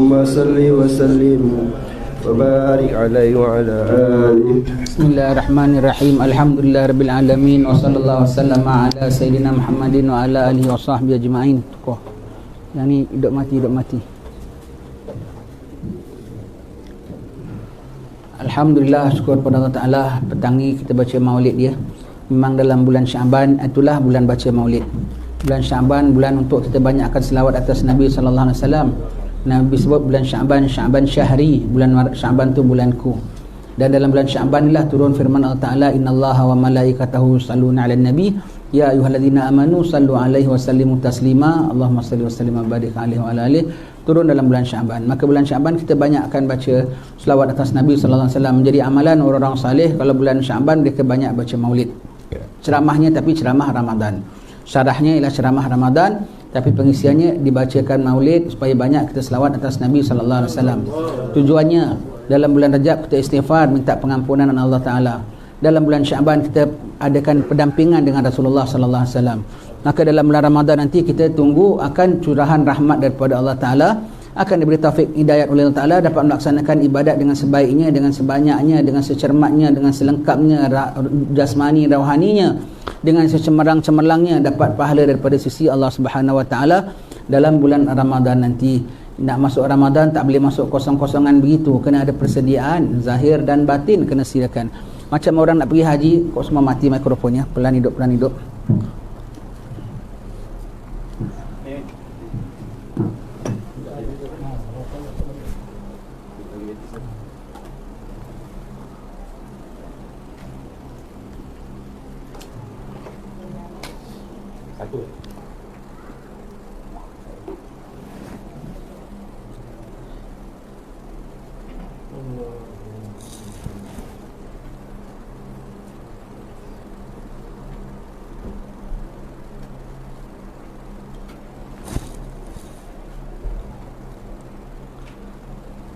اللهم صل وسلم وبارك عليه وعلى آله. Bismillahirrahmanirrahim. Alhamdulillahirabbil alamin wa sallallahu wasallam ala sayyidina Muhammadin wa ala alihi wa sahbihi ajma'in. Tokoh. Yang ni hidup mati. Alhamdulillah, syukur pada Allah Taala, petang ni kita baca Maulid dia. Memang dalam bulan Syaban itulah bulan baca Maulid. Bulan Syaban bulan untuk kita banyakkan selawat atas Nabi sallallahu alaihi wasallam. Nabi sebut bulan Syaban syahri, bulan Syaban tu bulanku. Dan dalam bulan Syaban inilah turun firman Allah Taala, innallaha wa malaikatahu yusalluna 'alan nabi ya ayyuhalladzina amanu sallu 'alaihi wa sallimu taslima. Allahumma shalli wa sallim wa barik 'alaihi wa ala alihi. Turun dalam bulan Syaban. Maka bulan Syaban kita banyakkan baca selawat atas Nabi sallallahu alaihi wasallam. Menjadi amalan orang-orang saleh kalau bulan Syaban mereka banyak baca Maulid. Ceramahnya tapi ceramah Ramadan. Syarahnya ialah ceramah Ramadan, tapi pengisiannya dibacakan Maulid supaya banyak kita selawat atas Nabi sallallahu alaihi wasallam. Tujuannya dalam bulan Rajab kita istighfar, minta pengampunan Allah Taala. Dalam bulan Syaban kita adakan pendampingan dengan Rasulullah sallallahu alaihi wasallam. Maka dalam bulan Ramadan nanti kita tunggu akan curahan rahmat daripada Allah Taala, akan diberi taufik hidayat oleh Allah Taala dapat melaksanakan ibadat dengan sebaiknya, dengan sebanyaknya, dengan secermatnya, dengan selengkapnya jasmani rohaninya, dengan secemerlang-cemerlangnya, dapat pahala daripada sisi Allah Subhanahu Wa Taala dalam bulan Ramadan nanti. Nak masuk Ramadan tak boleh masuk kosong-kosongan begitu, kena ada persediaan zahir dan batin, kena silakan. Macam orang nak pergi haji, kok semua mati mikrofonnya, pelan hidup.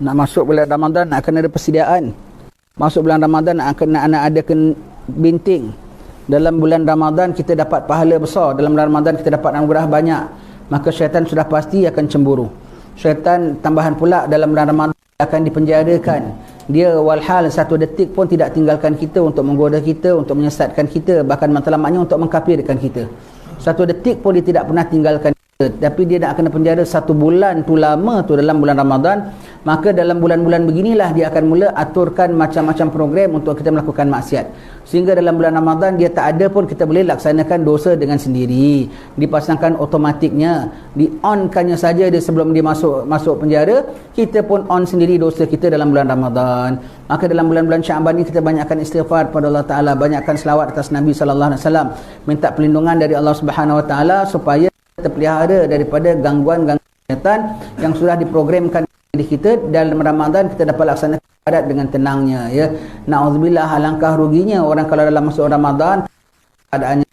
Nak masuk bulan Ramadan akan ada persediaan. Masuk bulan Ramadan akan adakan binting. Dalam bulan Ramadan kita dapat pahala besar. Dalam bulan Ramadan kita dapat anugerah banyak. Maka syaitan sudah pasti akan cemburu. Syaitan tambahan pula dalam bulan Ramadan akan dipenjarakan. Dia walhal satu detik pun tidak tinggalkan kita untuk menggoda kita, untuk menyesatkan kita, bahkan matlamatnya untuk mengkafirkan kita. Satu detik pun dia tidak pernah tinggalkan kita. Tapi dia nak kena penjara 1 bulan tu lama tu dalam bulan Ramadan. Maka dalam bulan-bulan beginilah dia akan mula aturkan macam-macam program untuk kita melakukan maksiat. Sehingga dalam bulan Ramadan dia tak ada pun kita boleh laksanakan dosa dengan sendiri. Dipasangkan otomatiknya, di-on-kannya saja dia sebelum dia masuk penjara, kita pun on sendiri dosa kita dalam bulan Ramadan. Maka dalam bulan-bulan Syaban ni kita banyakkan istighfar pada Allah Taala, banyakkan selawat atas Nabi sallallahu alaihi wasallam, minta perlindungan dari Allah Subhanahu Wa Taala supaya terpelihara daripada gangguan-gangguan syaitan yang sudah diprogramkan diri kita. Dalam Ramadan kita dapat laksanakan ibadat dengan tenangnya, ya. Nauzubillah, alangkah ruginya orang kalau dalam masuk Ramadan keadaannya.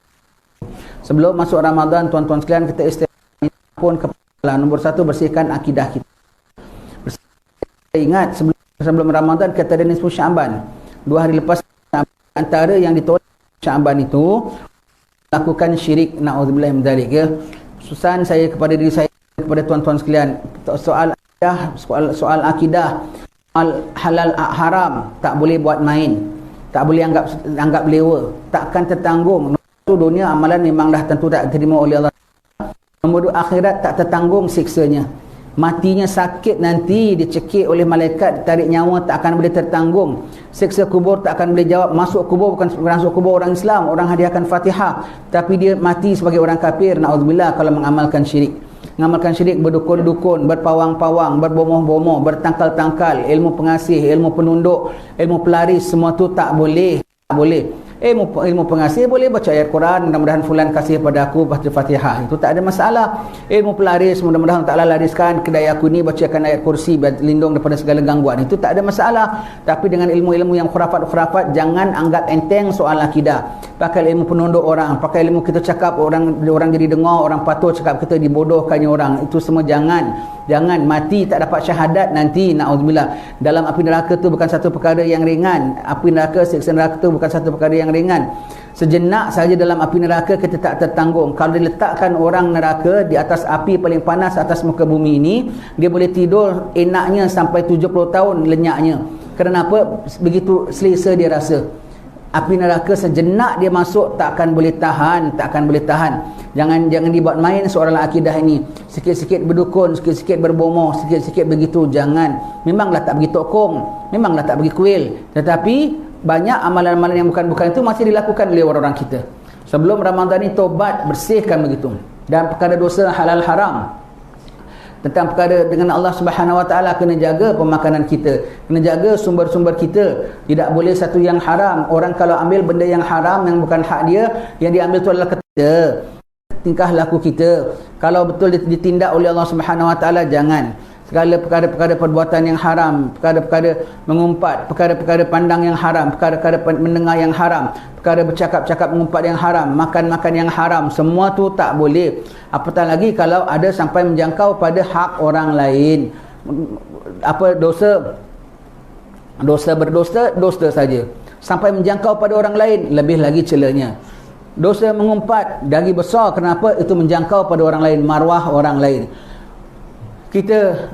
Sebelum masuk Ramadan, tuan-tuan sekalian, kita istighfar pun kepala. Nombor 1, bersihkan akidah kita. Ingat sebelum Ramadan kita ada nisfu Syaban. 2 hari lepas antara yang ditolak Syaban itu lakukan syirik, nauzubillah min dzalik, ya. Susan saya kepada diri saya, kepada tuan-tuan sekalian, soal akidah, halal haram tak boleh buat main, tak boleh anggap lewa, takkan tertanggung. Nombor 1, dunia amalan memang dah tentu tak diterima oleh Allah. Nombor 2, akhirat tak tertanggung siksanya. Matinya sakit nanti, dicekik oleh malaikat, tarik nyawa tak akan boleh tertanggung. Siksa kubur tak akan boleh jawab. Masuk kubur bukan masuk kubur orang Islam, orang hadiahkan Fatihah, tapi dia mati sebagai orang kafir, naudzubillah, kalau mengamalkan syirik. Mengamalkan syirik, berdukun-dukun, berpawang-pawang, berbomoh-bomoh, bertangkal-tangkal, ilmu pengasih, ilmu penunduk, ilmu pelaris, semua tu tak boleh. Ilmu pengasih boleh baca ayat Quran, mudah-mudahan fulan kasih pada aku baca Fatihah, itu tak ada masalah. Ilmu pelaris, mudah-mudahan Ta'ala lariskan kedai aku ni bacakan ayat kursi, lindung daripada segala gangguan, itu tak ada masalah. Tapi dengan ilmu-ilmu yang khurafat-khurafat, jangan anggap enteng soal akidah. Pakai ilmu penunduk orang, pakai ilmu kita cakap orang jadi dengar, orang patuh cakap kita dibodohkannya orang, itu semua jangan Jangan mati tak dapat syahadat nanti, na'udzubillah, dalam api neraka tu bukan satu perkara yang ringan. Api neraka, siksa neraka tu bukan satu perkara yang ringan. Sejenak saja dalam api neraka kita tak tertanggung. Kalau diletakkan orang neraka di atas api paling panas atas muka bumi ini, dia boleh tidur enaknya sampai 70 tahun lenyaknya. Kenapa? Begitu selesa dia rasa. Api neraka sejenak dia masuk tak akan boleh tahan. Jangan dibuat main soalan akidah ini. Sikit-sikit berdukun, sikit-sikit berbomoh, sikit-sikit begitu, jangan. Memanglah tak bagi tokong, memanglah tak bagi kuil, tetapi banyak amalan-amalan yang bukan-bukan itu masih dilakukan oleh orang-orang kita. Sebelum Ramadan ni tobat, bersihkan begitu. Dan perkara dosa halal haram, tentang perkara dengan Allah Subhanahu Wa Taala, kena jaga pemakanan kita, kena jaga sumber-sumber kita. Tidak boleh satu yang haram. Orang kalau ambil benda yang haram yang bukan hak dia, yang diambil itu adalah kita, tingkah laku kita. Kalau betul ditindak oleh Allah Subhanahu Wa Taala, jangan. Segala perkara-perkara perbuatan yang haram, perkara-perkara mengumpat, perkara-perkara pandang yang haram, perkara-perkara mendengar yang haram, perkara bercakap-cakap mengumpat yang haram, makan-makan yang haram, semua tu tak boleh. Apatah lagi kalau ada sampai menjangkau pada hak orang lain. Apa dosa berdosa, dosa saja. Sampai menjangkau pada orang lain, lebih lagi celanya. Dosa mengumpat lagi besar. Kenapa? Itu menjangkau pada orang lain, maruah orang lain. Kita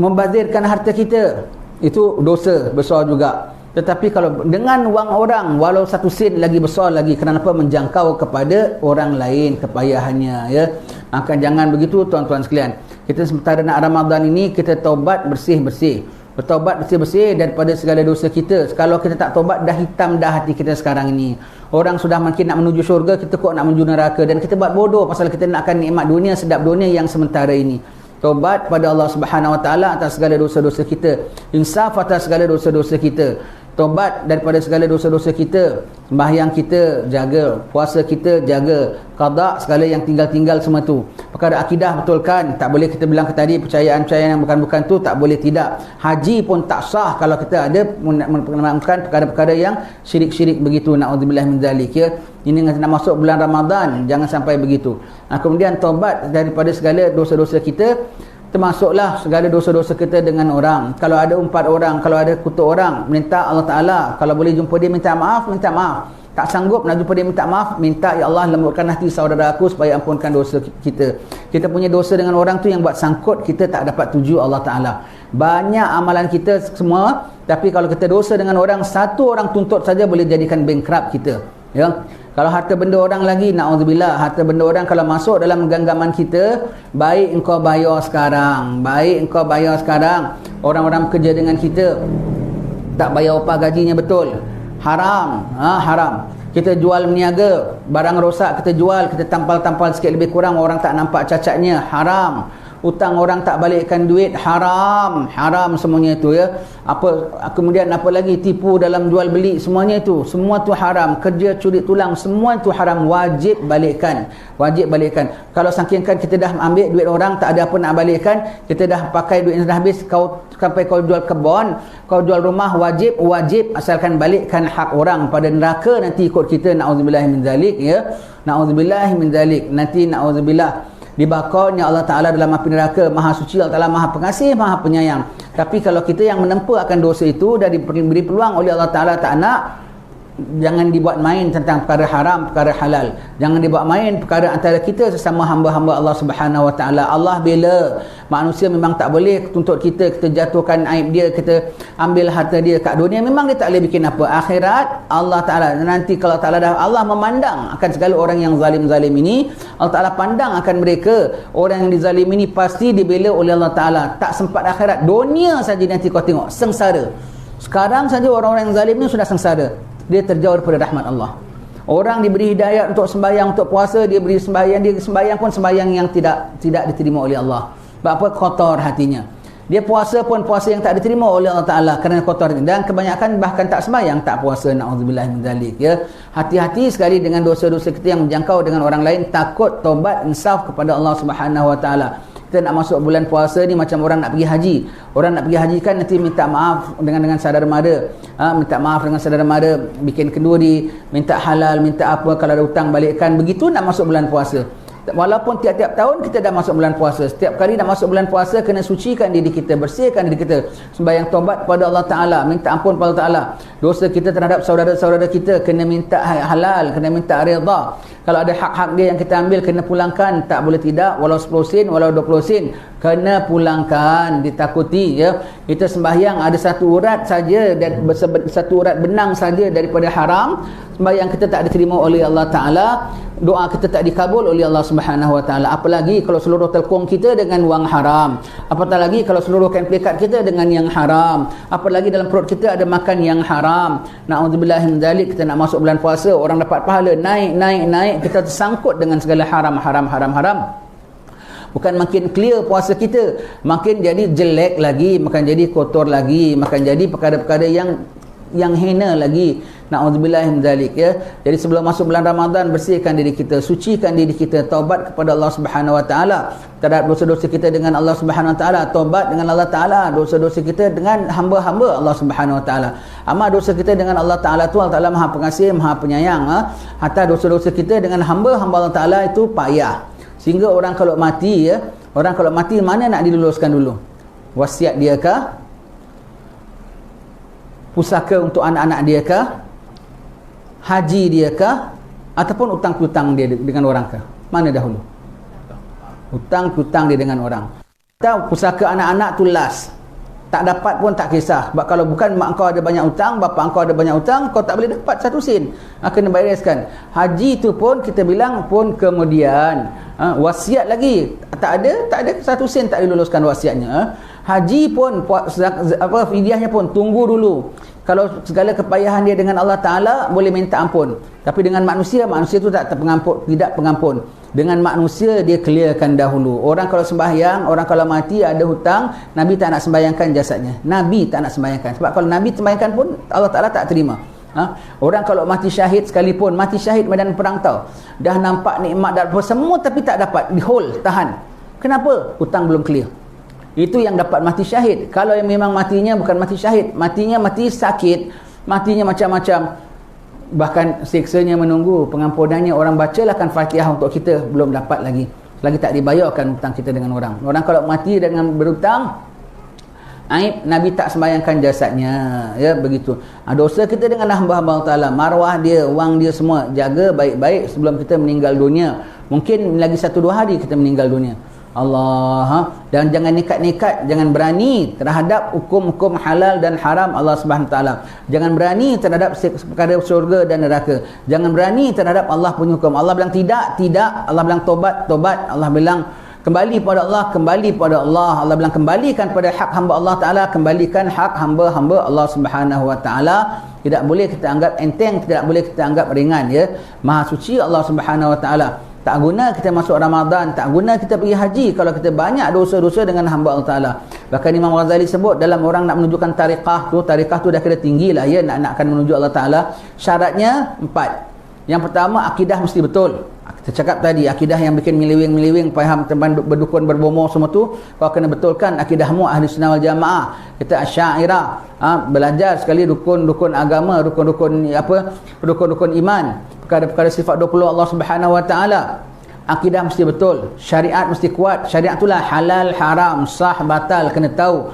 membazirkan harta kita, itu dosa besar juga. Tetapi kalau dengan wang orang, walau satu sen lagi besar lagi. Kenapa? Menjangkau kepada orang lain kepayahannya, ya. Maka jangan begitu, tuan-tuan sekalian. Kita sementara nak Ramadan ini, kita taubat bersih-bersih, bertaubat bersih-bersih daripada segala dosa kita. Kalau kita tak taubat, dah hitam dah hati kita sekarang ini. Orang sudah makin nak menuju syurga, kita kok nak menuju neraka. Dan kita buat bodoh pasal kita nakkan nikmat dunia, sedap dunia yang sementara ini. Taubat pada Allah Subhanahu Wa Taala atas segala dosa-dosa kita, insaf atas segala dosa-dosa kita, taubat daripada segala dosa-dosa kita. Sembahyang kita jaga, puasa kita jaga, qada segala yang tinggal-tinggal semua tu. Perkara akidah betulkan. Tak boleh kita bilang tadi percayaan-percayaan yang bukan-bukan tu tak boleh, tidak. Haji pun tak sah kalau kita ada melakukan perkara-perkara yang syirik-syirik begitu, naudzubillah min zalik, ya. Ini nak masuk bulan Ramadan, jangan sampai begitu. Kemudian taubat daripada segala dosa-dosa kita, termasuklah segala dosa-dosa kita dengan orang. Kalau ada umpat orang, kalau ada kutuk orang, minta Allah Ta'ala, kalau boleh jumpa dia minta maaf, minta maaf. Tak sanggup nak jumpa dia minta maaf, minta, ya Allah lembutkan hati saudara aku supaya ampunkan dosa kita. Kita punya dosa dengan orang tu yang buat sangkut kita tak dapat tuju Allah Ta'ala. Banyak amalan kita semua, tapi kalau kita dosa dengan orang, satu orang tuntut saja boleh jadikan bankrupt kita, ya. Kalau harta benda orang lagi, na'udzubillah, harta benda orang kalau masuk dalam genggaman kita, baik engkau bayar sekarang, orang-orang bekerja dengan kita tak bayar upah gajinya betul, haram, haram. Kita jual meniaga, barang rosak kita jual, kita tampal-tampal sikit lebih kurang, orang tak nampak cacatnya, haram. Hutang orang tak balikkan duit, haram semuanya itu, ya. Kemudian apa lagi, tipu dalam jual beli, semuanya itu, semua tu haram. Kerja curi tulang, semua itu haram, wajib balikkan. Kalau saking kita dah ambil duit orang, tak ada apa nak balikkan, kita dah pakai duit yang dah habis, sampai kau jual kebun, kau jual rumah, wajib asalkan balikkan hak orang. Pada neraka nanti ikut kita, na'udzubillah min zalik, ya. Na'udzubillah min zalik, nanti na'udzubillah dibakarnya Allah Ta'ala dalam api neraka. Maha suci Allah Ta'ala, maha pengasih, maha penyayang. Tapi kalau kita yang menempa akan dosa itu, dah diberi peluang oleh Allah Ta'ala, tak nak, jangan dibuat main tentang perkara haram, perkara halal. Jangan dibuat main perkara antara kita sesama hamba-hamba Allah Subhanahu Wa Ta'ala. Allah bela manusia, memang tak boleh tuntut kita jatuhkan aib dia, kita ambil harta dia. Kat dunia memang dia tak boleh bikin apa. Akhirat Allah Ta'ala nanti, kalau Ta'ala dah, Allah memandang akan segala orang yang zalim-zalim ini. Allah Ta'ala pandang akan mereka. Orang yang dizalim ini pasti dibela oleh Allah Ta'ala. Tak sempat akhirat, dunia saja nanti kau tengok sengsara. Sekarang saja orang-orang yang zalim ni sudah sengsara, dia terjauh daripada rahmat Allah. Orang diberi hidayah untuk sembahyang, untuk puasa, dia beri sembahyang, dia sembahyang pun sembahyang yang tidak diterima oleh Allah. Sebab apa? Kotor hatinya. Dia puasa pun puasa yang tak diterima oleh Allah Ta'ala kerana kotor. Dan kebanyakan bahkan tak sembahyang, tak puasa, na'udzubillah min zalik, ya. Hati-hati sekali dengan dosa-dosa kita yang menjangkau dengan orang lain. Takut, taubat, insaf kepada Allah Subhanahu Wa Ta'ala. Kita nak masuk bulan puasa ni macam orang nak pergi haji. Orang nak pergi haji kan nanti minta maaf dengan saudara mara. Minta maaf dengan saudara mara, bikin kenduri, minta halal, minta apa, kalau ada hutang balikkan. Begitu nak masuk bulan puasa. Walaupun tiap-tiap tahun kita dah masuk bulan puasa, setiap kali dah masuk bulan puasa kena sucikan diri kita, bersihkan diri kita, sembahyang taubat kepada Allah Ta'ala, minta ampun kepada Allah Ta'ala. Dosa kita terhadap saudara-saudara kita kena minta halal, kena minta redha. Kalau ada hak-hak dia yang kita ambil kena pulangkan, tak boleh tidak, walau 10 sen, walau 20 sen kena pulangkan, ditakuti ya. Kita sembahyang ada satu urat saja dan satu urat benang saja daripada haram, sembahyang kita tak diterima oleh Allah Ta'ala, doa kita tak dikabul oleh Allah Subhanahu Wa Ta'ala. Apalagi kalau seluruh telkong kita dengan wang haram, apatah lagi kalau seluruh kain pelikat kita dengan yang haram, apalagi dalam perut kita ada makan yang haram. Na'udzubillah min dzalik. Kita nak masuk bulan puasa, orang dapat pahala naik, kita tersangkut dengan segala haram. Bukan makin clear puasa kita, makin jadi jelek lagi, makin jadi kotor lagi, makin jadi perkara-perkara yang hina lagi. Na'udzubillah min dzalik ya. Jadi sebelum masuk bulan Ramadan, bersihkan diri kita, sucikan diri kita, taubat kepada Allah Subhanahu Wa Ta'ala terhadap dosa-dosa kita dengan Allah Subhanahu Wa Ta'ala, taubat dengan Allah Ta'ala, dosa-dosa kita dengan hamba-hamba Allah Subhanahu Wa Ta'ala. Amal dosa kita dengan Allah Ta'ala tu, Allah Ta'ala Maha Pengasih, Maha Penyayang. Hatta dosa-dosa kita dengan hamba-hamba Allah Ta'ala itu payah. Sehingga orang kalau mati ya, orang kalau mati mana nak diluluskan dulu? Wasiat dia kah? Pusaka untuk anak-anak dia kah? Haji dia kah? Ataupun hutang piutang dia dengan orang kah? Mana dahulu? Hutang piutang dia dengan orang. Atau pusaka anak-anak tu last. Tak dapat pun tak kisah. Sebab kalau bukan mak kau ada banyak hutang, bapa kau ada banyak hutang, kau tak boleh dapat 1 sen. Kena bereskan. Haji tu pun kita bilang pun kemudian. Wasiat lagi. Tak ada 1 sen tak diluluskan wasiatnya. Haji pun fidyahnya pun tunggu dulu. Kalau segala kepayahan dia dengan Allah Ta'ala boleh minta ampun. Tapi dengan manusia tu tak pengampun, tidak pengampun. Dengan manusia dia clearkan dahulu. Orang kalau sembahyang, orang kalau mati ada hutang, Nabi tak nak sembahyangkan jasadnya. Nabi tak nak sembahyangkan. Sebab kalau Nabi sembahyangkan pun Allah Ta'ala tak terima. Orang kalau mati syahid sekalipun, mati syahid medan perang tau, dah nampak nikmat dan semua tapi tak dapat, hold, tahan. Kenapa? Hutang belum clear. Itu yang dapat mati syahid. Kalau yang memang matinya bukan mati syahid, matinya mati sakit, matinya macam-macam, bahkan siksanya menunggu, pengampunannya orang bacalah Fatihah untuk kita, belum dapat lagi tak dibayarkan hutang kita dengan orang. Orang kalau mati dengan berhutang, aib, Nabi tak sembahyangkan jasadnya ya, begitu. Dosa kita dengan hamba-hamba Allah Ta'ala, marwah dia, wang dia semua jaga baik-baik sebelum kita meninggal dunia. Mungkin lagi 1-2 hari kita meninggal dunia. Allah, dan jangan nekat-nekat, jangan berani terhadap hukum-hukum halal dan haram Allah Subhanahu Taala. Jangan berani terhadap perkara syurga dan neraka. Jangan berani terhadap Allah punya hukum. Allah bilang tidak. Allah bilang tobat. Allah bilang kembali pada Allah. Allah bilang kembalikan pada hak hamba Allah Taala, kembalikan hak hamba-hamba Allah Subhanahu Wa Taala. Tidak boleh kita anggap enteng, tidak boleh kita anggap ringan ya. Maha suci Allah Subhanahu Wa Taala. Tak guna kita masuk Ramadan, tak guna kita pergi haji kalau kita banyak dosa-dosa dengan hamba Allah Ta'ala. Bahkan Imam Ghazali sebut dalam orang nak menunjukkan tariqah tu dah kira tinggi lah ya, nakkan menuju Allah Ta'ala. Syaratnya 4. Yang pertama, akidah mesti betul. Kita cakap tadi, akidah yang bikin miliwing, faham teman berdukun berbomo semua tu, kau kena betulkan akidahmu ahli sunnah wal jamaah. Kita Asy'ariyah, belajar sekali rukun-rukun agama, rukun-rukun iman, perkara-perkara sifat 20 Allah Subhanahu Wa Taala. Akidah mesti betul, syariat mesti kuat. Syariat itulah halal, haram, sah, batal, kena tahu.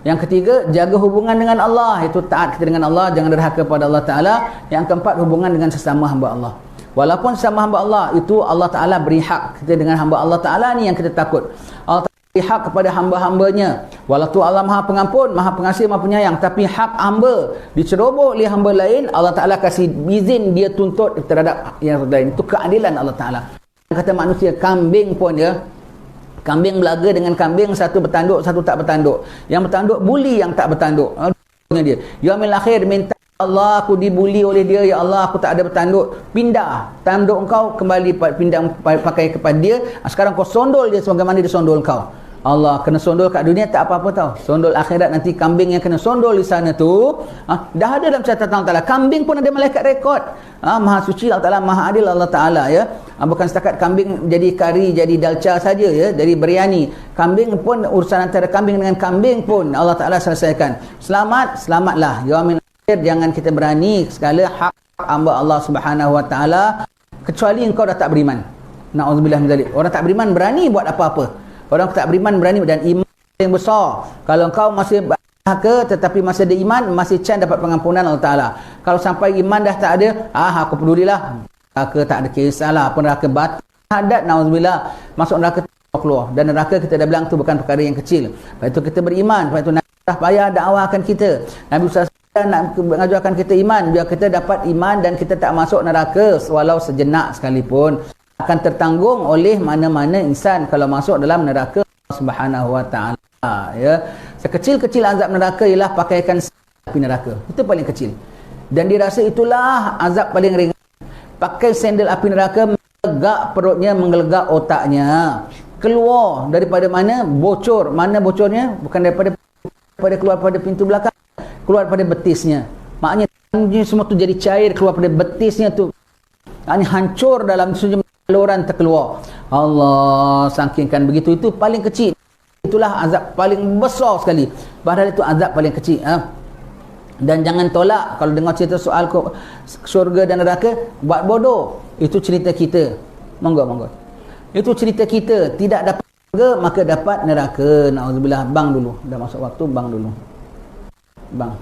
Yang ketiga, jaga hubungan dengan Allah, itu taat kita dengan Allah, jangan derhaka pada Allah Ta'ala. Yang keempat, hubungan dengan sesama hamba Allah. Walaupun sama hamba Allah itu Allah Ta'ala beri hak kita dengan hamba Allah Ta'ala ni yang kita takut. Allah Ta'ala beri hak kepada hamba-hambanya. Walaupun Allah Maha Pengampun, Maha Pengasih, Maha Penyayang, tapi hak hamba diceroboh oleh hamba lain, Allah Ta'ala kasih izin dia tuntut terhadap yang lain. Itu keadilan Allah Ta'ala. Kata manusia, kambing pun ya, kambing belaga dengan kambing, satu bertanduk, satu tak bertanduk. Yang bertanduk buli yang tak bertanduk. Dia yaumil akhir minta Allah, aku dibuli oleh dia, ya Allah aku tak ada bertanduk, pindah tanduk engkau, kembali pindah pakai kepada dia. Sekarang kau sondol dia sebagaimana dia sondol kau. Allah kena sondol kat dunia tak apa-apa tau, sondol akhirat nanti kambing yang kena sondol di sana tu dah ada dalam catatan Allah Ta'ala. Kambing pun ada malaikat rekod. Maha suci Allah Ta'ala, maha adil Allah Ta'ala ya. Bukan setakat kambing jadi kari, jadi dalca saja ya, jadi biryani. Kambing pun, urusan antara kambing dengan kambing pun Allah Ta'ala selesaikan. Selamatlah yaumil akhir. Jangan kita berani segala hak hamba Allah Subhanahu Wa Ta'ala kecuali engkau dah tak beriman. Na'udzubillah min zalik. Orang tak beriman berani buat apa-apa. Orang tak beriman berani, dan iman yang besar. Kalau kau masih neraka tetapi masih ada iman, masih chance dapat pengampunan Allah Ta'ala. Kalau sampai iman dah tak ada, aku pedulilah. Neraka tak ada kisahlah. Apa neraka batal, hadat, na'udzubillah. Masuk neraka keluar. Dan neraka kita dah bilang tu bukan perkara yang kecil. Lepas itu kita beriman. Lepas itu Nabi dah payah dakwahkan kita. Nabi SAW nak mengajarkan kita iman. Biar kita dapat iman dan kita tak masuk neraka walau sejenak sekalipun. Akan tertanggung oleh mana-mana insan kalau masuk dalam neraka Subhanahu wa ta'ala. Ya. Sekecil-kecil azab neraka ialah pakaikan api neraka. Itu paling kecil. Dan dirasa itulah azab paling ringan. Pakai sandal api neraka, menggelegak perutnya, menggelegak otaknya. Keluar daripada mana? Bocor. Mana bocornya? Bukan daripada keluar pada pintu belakang. Keluar daripada betisnya. Maknanya semua tu jadi cair keluar daripada betisnya tu. Maknanya hancur dalam saluran terkeluar. Allah sangkingkan begitu. Itu paling kecil. Itulah azab paling besar sekali. Padahal itu azab paling kecil. Dan jangan tolak kalau dengar cerita soal syurga dan neraka, buat bodoh. Itu cerita kita. Monggo. Itu cerita kita. Tidak dapat syurga maka dapat neraka. Na'udzubillah. Bang dulu. Dah masuk waktu, bang dulu. Bang.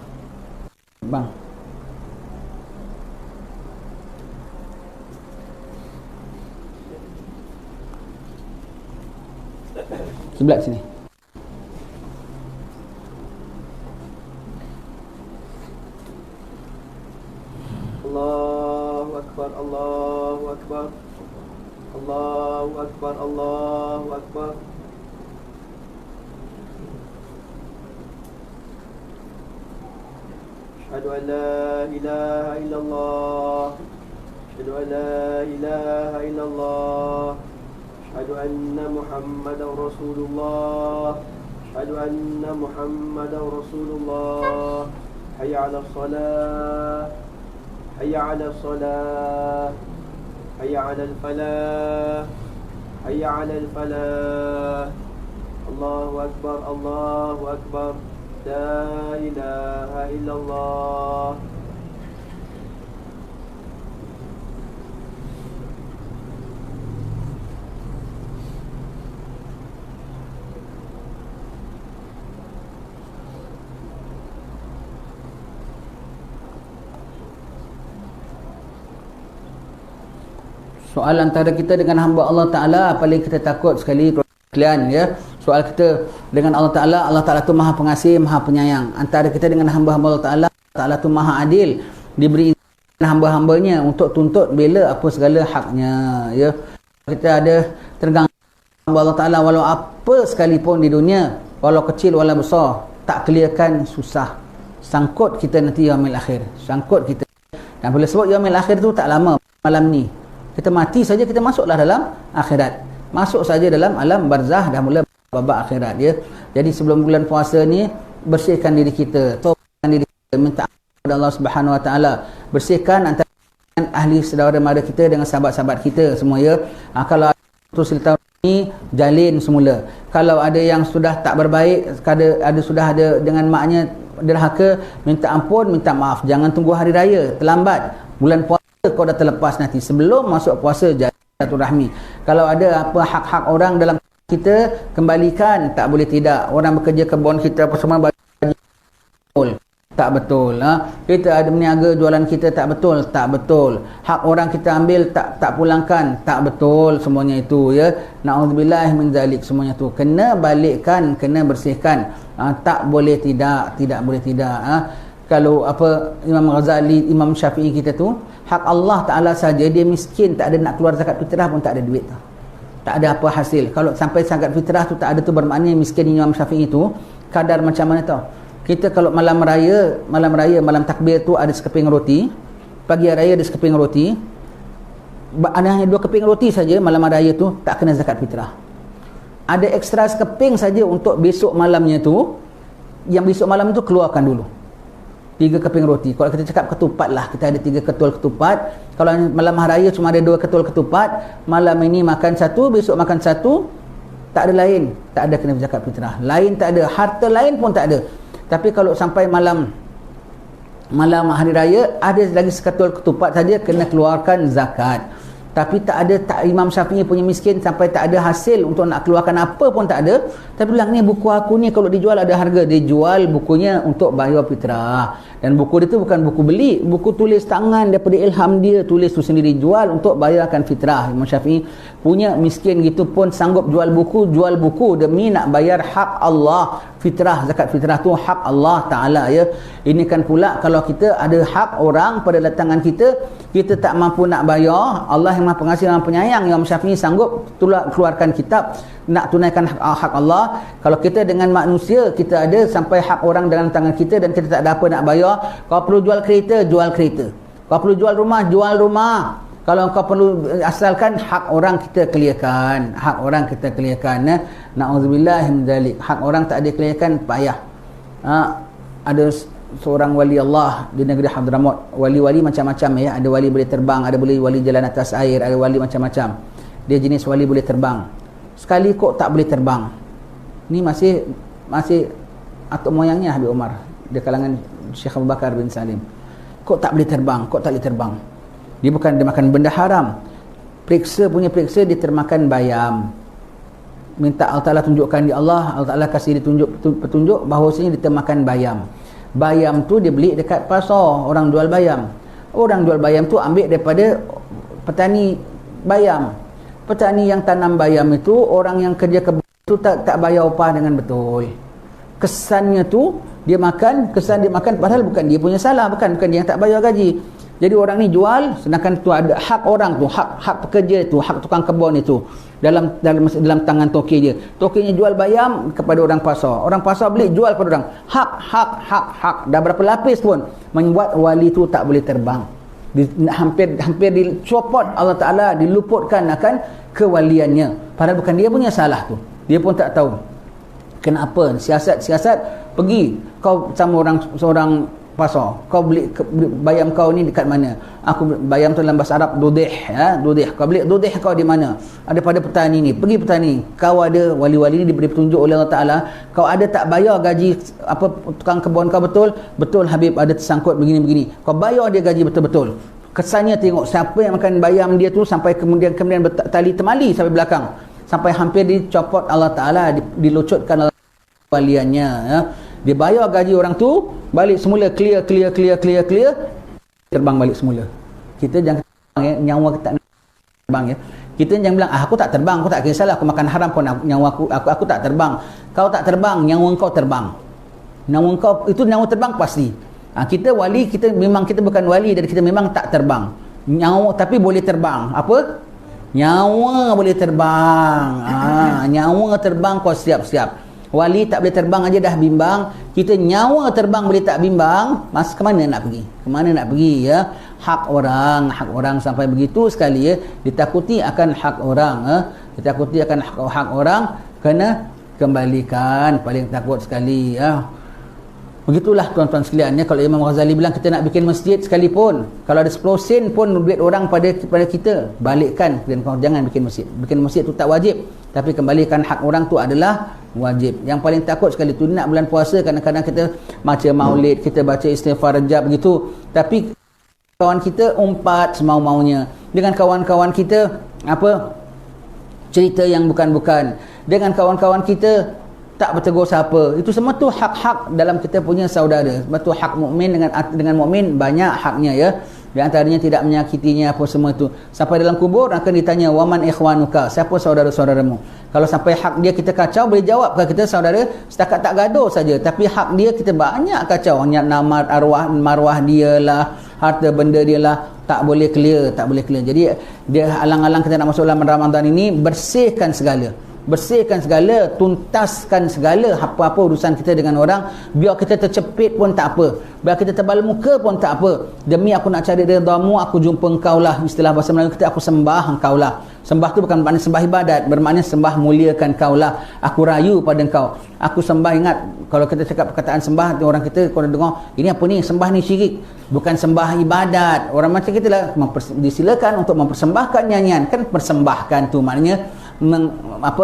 Kiblat sini. Allahu Akbar, Allahu Akbar, Allahu Akbar, Allahu Akbar. Asyhadu an la ilaha illallah, asyhadu an la ilaha illallah, asyhadu anna Muhammadar Rasulullah, asyhadu anna Muhammadar Rasulullah. Hayya 'alas salah, hayya 'alas salah, hayya 'alal falah, hayya 'alal falah. Allahu Akbar, Allahu Akbar. La ilaha illallah. Soal antara kita dengan hamba Allah Ta'ala paling kita takut sekali kalian, ya. Soal kita dengan Allah Ta'ala tu maha pengasih, maha penyayang. Antara kita dengan hamba-hamba Allah Ta'ala tu maha adil. Diberi hamba-hambanya untuk tuntut bela apa segala haknya, ya. Kita ada tergang hamba Allah Ta'ala walau apa sekalipun di dunia, walau kecil walau besar, tak clearkan susah. Sangkut kita nanti yaumil akhir. Sangkut kita. Dan bila sebut yaumil akhir tu tak lama, malam ni. Kita mati saja, kita masuklah dalam akhirat. Masuk saja dalam alam barzah, dah mula babak akhirat, ya. Jadi sebelum bulan puasa ni, bersihkan diri kita, taubatkan diri kita, minta kepada Allah Subhanahu Wa Taala, bersihkan antara ahli saudara mara kita dengan sahabat-sahabat kita semua, ya. Kalau tu silaturahmi, jalin semula. Kalau ada yang sudah tak berbaik, sudah ada dengan maknya derhaka, minta ampun, minta maaf. Jangan tunggu hari raya, terlambat. Bulan puasa kau dah terlepas nanti. Sebelum masuk puasa, jalin silaturahmi. Kalau ada apa hak-hak orang dalam kita, kembalikan. Tak boleh tidak. Orang bekerja kebun kita apa semua betul. Tak betul. Kita ada meniaga jualan kita, tak betul. Tak betul. Hak orang kita ambil, tak pulangkan. Tak betul semuanya itu, ya. Na'udzubillah min zalik, semuanya itu. Kena balikkan, kena bersihkan. Tak boleh tidak. Tidak boleh tidak. Kalau apa Imam Ghazali, Imam Syafi'i kita tu, hak Allah Ta'ala saja, dia miskin, tak ada nak keluar zakat fitrah pun tak ada duit tu. Tak ada apa hasil. Kalau sampai zakat fitrah tu tak ada tu, bermakna miskin Imam Syafi'i tu. Kadar macam mana tau? Kita kalau malam raya, malam takbir tu ada sekeping roti. Pagi raya ada sekeping roti. Ada hanya 2 keping roti saja malam raya tu, tak kena zakat fitrah. Ada ekstra sekeping saja untuk besok malamnya tu. Yang besok malam tu keluarkan dulu. 3 keping roti. Kalau kita cakap ketupat lah, kita ada 3 ketul ketupat. Kalau malam hari raya cuma ada 2 ketul ketupat, malam ini makan 1, besok makan 1, tak ada lain, tak ada kena zakat fitrah. Lain tak ada, harta lain pun tak ada. Tapi kalau sampai malam hari raya ada lagi seketul ketupat saja, kena keluarkan zakat. tapi Imam Syafi'i punya miskin sampai tak ada hasil untuk nak keluarkan apa pun tak ada, tapi bilang ni buku aku ni kalau dijual ada harga. Dia jual bukunya untuk bayar fitrah, dan buku dia tu bukan buku beli, buku tulis tangan daripada ilham dia, tulis tu sendiri, jual untuk bayarkan fitrah. Imam Syafi'i punya miskin gitu pun sanggup jual buku demi nak bayar hak Allah. Fitrah, zakat fitrah tu hak Allah Ta'ala ya. Ini kan pula kalau kita ada hak orang pada tangan kita, kita tak mampu nak bayar, Allah yang Maha Pengasih dan Penyayang, Imam Syafi'i sanggup keluarkan kitab nak tunaikan hak Allah. Kalau kita dengan manusia, kita ada sampai hak orang dalam tangan kita dan kita tak ada apa nak bayar. Kau perlu jual kereta, jual kereta. Kau perlu jual rumah, jual rumah. Kalau kau perlu, asalkan hak orang kita clearkan, hak orang kita clearkan. Na'udzubillah min dzalik. Hak orang tak diclearkan payah. Ada seorang wali Allah di negeri Hadramaut. Wali-wali macam-macam ya. Ada wali boleh terbang, ada boleh wali jalan atas air, ada wali macam-macam. Dia jenis wali boleh terbang. Sekali kok tak boleh terbang. Ni masih atuk moyangnya Habib Umar, di kalangan Syekh Abu Bakar bin Salim. Kok tak boleh terbang? Kok tak boleh terbang? Dia bukan dia makan benda haram. Periksa dia termakan bayam. Minta Allah Ta'ala tunjukkan dia Allah Ta'ala kasih dia petunjuk bahawasanya dia termakan bayam. Bayam tu dia beli dekat pasar, orang jual bayam. Orang jual bayam tu ambil daripada petani bayam. Petani yang tanam bayam itu, orang yang kerja kebun tu tak bayar upah dengan betul. Kesannya tu dia makan padahal bukan dia punya salah, bukan dia yang tak bayar gaji. Jadi orang ni jual, sedangkan tu ada hak orang tu, hak pekerja itu, hak tukang kebun itu dalam tangan toke dia. Tokenya jual bayam kepada orang pasar. Orang pasar beli jual kepada orang. Hak. Dah berapa lapis pun membuat wali tu tak boleh terbang. Hampir dicopot Allah Ta'ala, diluputkan akan kewaliannya. Padahal bukan dia punya salah tu. Dia pun tak tahu. Kenapa? Siasat pergi. Kau sama seorang pasar, kau beli bayam kau ni dekat mana? Aku bayam tu dalam bahasa Arab dudih ya, dudih. Kau beli dudih kau di mana? Ada pada petani ni. Pergi petani. Kau ada wali-wali ni diberi petunjuk oleh Allah Ta'ala. Kau ada tak bayar gaji apa tukang kebun kau betul? Betul Habib, ada tersangkut begini-begini. Kau bayar dia gaji betul-betul. Kesannya tengok siapa yang makan bayam dia tu sampai kemudian tali temali sampai belakang. Sampai hampir dicopot Allah Ta'ala, dilucutkan Allah waliannya ya. Dia bayar gaji orang tu, balik semula clear, terbang balik semula. Kita jangan terbang ya, nyawa kita tak terbang ya. Kita jangan bilang aku tak terbang, aku tak kisahlah, aku makan haram pun nyawa aku tak terbang. Kau tak terbang, nyawa kau terbang. Nyawa kau itu nyawa terbang pasti. Kita wali, kita bukan wali dan kita memang tak terbang. Nyawa tapi boleh terbang. Apa? Nyawa boleh terbang. Nyawa terbang kau siap-siap. Wali tak boleh terbang aja dah bimbang. Kita nyawa terbang boleh tak bimbang. Mas kemana nak pergi? Kemana nak pergi ya? Hak orang sampai begitu sekali ya. Ditakuti akan hak orang Ditakuti akan hak orang, kena kembalikan. Paling takut sekali ya. Begitulah tuan-tuan sekalian ya. Kalau Imam Ghazali bilang kita nak bikin masjid sekalipun, kalau ada 10 sen pun duit orang pada kita, balikkan dan kau jangan bikin masjid. Bikin masjid tu tak wajib, tapi kembalikan hak orang tu adalah wajib. Yang paling takut sekali tu nak bulan puasa, kadang-kadang kita baca maulid, kita baca istighfar Rajab begitu, tapi kawan kita umpat semau-maunya. Dengan kawan-kawan kita cerita yang bukan-bukan. Dengan kawan-kawan kita tak bertegur siapa. Itu semua tu hak-hak dalam kita punya saudara. Sebab tu hak mukmin dengan mukmin banyak haknya ya. Di antaranya tidak menyakitinya apa semua tu. Sampai dalam kubur akan ditanya waman ikhwanuka, siapa saudara-saudaramu. Kalau sampai hak dia kita kacau, boleh jawab ke kita saudara setakat tak gaduh saja, tapi hak dia kita banyak kacau. Nama arwah maruah dia lah, harta benda dia lah, tak boleh clear. Jadi dia alang-alang kita nak masuk dalam Ramadan ini, bersihkan segala, tuntaskan segala apa-apa urusan kita dengan orang. Biar kita tercepit pun tak apa, biar kita tebal muka pun tak apa. Demi aku nak cari redha-Mu, aku jumpa engkau lah. Istilah bahasa Melayu kita, aku sembah engkau lah. Sembah tu bukan bermakna sembah ibadat, bermakna sembah muliakan kau lah. Aku rayu pada engkau, aku sembah. Ingat kalau kita cakap perkataan sembah, orang kita kalau dengar ini apa ni, sembah ni syirik, bukan sembah ibadat. Orang macam kita lah disilakan untuk mempersembahkan nyanyian. Kan persembahkan tu maknanya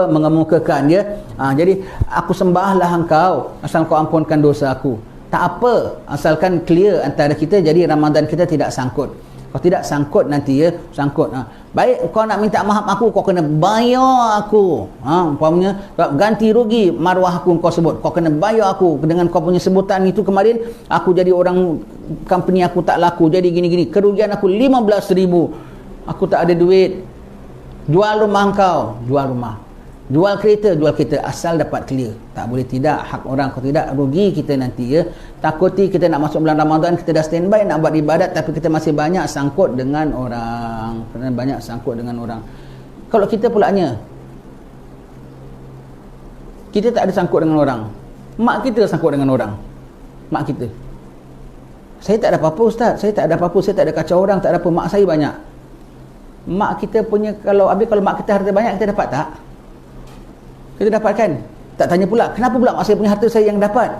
mengemukakan dia. Jadi aku sembahlah engkau asal kau ampunkan dosa aku. Tak apa, asalkan clear antara kita, jadi Ramadan kita tidak sangkut. Kalau tidak sangkut nanti ya, sangkut. Baik kau nak minta maaf aku, kau kena bayar aku. Umpamanya ganti rugi maruah aku kau sebut, kau kena bayar aku dengan kau punya sebutan itu kemarin. Aku jadi orang, company aku tak laku, jadi gini-gini, kerugian aku 15,000. Aku tak ada duit. Jual rumah kau, jual rumah. Jual kereta, asal dapat clear. Tak boleh tidak, hak orang kau tidak, rugi kita nanti ya. Takuti kita nak masuk bulan Ramadan, kita dah standby nak buat ibadat, tapi kita masih banyak sangkut dengan orang. Kalau kita pulaknya, kita tak ada sangkut dengan orang, mak kita sangkut dengan orang. Mak kita, saya tak ada apa-apa ustaz, saya tak ada apa-apa, saya tak ada kacau orang, tak ada apa, mak saya banyak. Mak kita punya, kalau mak kita harta banyak, kita dapat tak? Kita dapatkan. Tak tanya pula, kenapa pula mak saya punya harta saya yang dapat?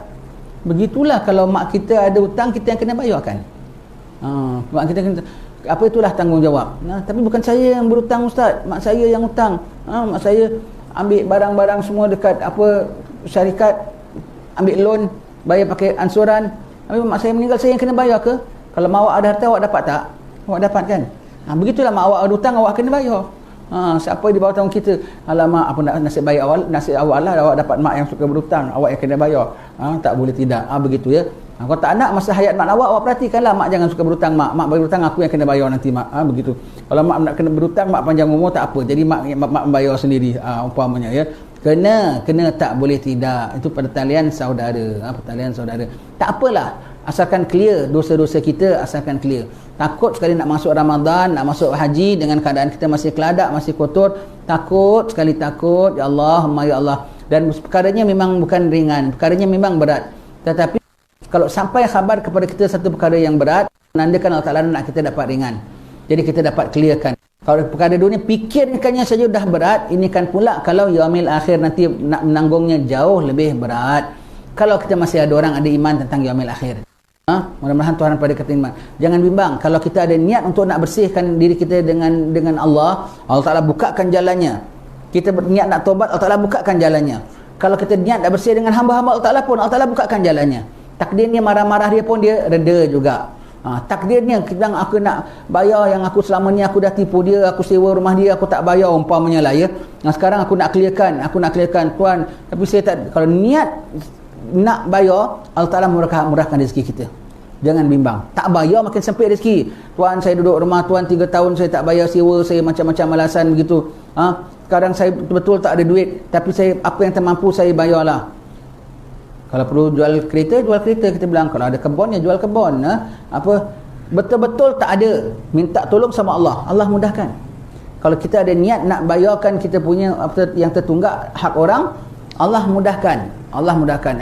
Begitulah kalau mak kita ada hutang, kita yang kena bayarkan. Mak kita kena, apa itulah tanggungjawab. Tapi bukan saya yang berhutang ustaz, mak saya yang hutang. Mak saya ambil barang-barang semua dekat apa syarikat, ambil loan, bayar pakai ansuran. Habis mak saya meninggal, saya yang kena bayar ke? Kalau mak awak ada harta, awak dapat tak? Awak dapat kan? Begitulah mak awak ada hutang, awak kena bayar. Siapa di bawah tanggung kita, alamak apa nak nasib baik awal, nasib awak lah awak dapat mak yang suka berhutang, awak yang kena bayar. Tak boleh tidak. Begitu ya. Kalau tak nak masa hayat mak awak perhatikanlah, mak jangan suka berhutang, mak berhutang, aku yang kena bayar nanti mak. Begitu. Kalau mak nak kena berhutang, mak panjang umur tak apa, jadi mak membayar sendiri, umpamanya ya. Kena tak boleh tidak. Itu pertalian saudara, pertalian saudara. Tak apalah, asalkan clear dosa-dosa kita, asalkan clear. Takut sekali nak masuk Ramadan, nak masuk haji dengan keadaan kita masih keladak, masih kotor. Takut sekali, takut. Ya Allah, ya Allah. Dan perkaranya memang bukan ringan, perkaranya memang berat. Tetapi kalau sampai khabar kepada kita satu perkara yang berat, menandakan Allah Ta'ala nak kita dapat ringan. Jadi kita dapat clearkan. Kalau perkara dunia, fikirkannya saja dah berat, ini kan pula kalau yaumil akhir nanti nak menanggungnya jauh lebih berat. Kalau kita masih ada orang ada iman tentang yaumil akhir. Mudah-mudahan Tuhan pada kata iman. Jangan bimbang kalau kita ada niat untuk nak bersihkan diri kita dengan Allah, Allah Ta'ala bukakan jalannya. Kita berniat nak tobat, Allah Ta'ala bukakan jalannya. Kalau kita niat nak bersih dengan hamba-hamba Allah Ta'ala pun, Allah Ta'ala bukakan jalannya. Takdirnya marah-marah dia pun dia reda juga. Takdirnya kita aku nak bayar yang aku selama ni aku dah tipu dia, aku sewa rumah dia, aku tak bayar umpamanya lah ya. Sekarang aku nak clearkan Tuhan, tapi saya tak, kalau niat nak bayar, Allah Ta'ala murahkan rezeki kita. Jangan bimbang. Tak bayar makin sempit rezeki. Tuan, saya duduk rumah Tuan 3 tahun saya tak bayar sewa, saya macam-macam alasan begitu. Sekarang saya betul tak ada duit, tapi saya apa yang termampu saya bayarlah. Kalau perlu jual kereta kita bilang. Kalau ada kebun ya jual kebun. Betul-betul tak ada, minta tolong sama Allah, Allah mudahkan. Kalau kita ada niat nak bayarkan kita punya yang tertunggak hak orang, Allah mudahkan.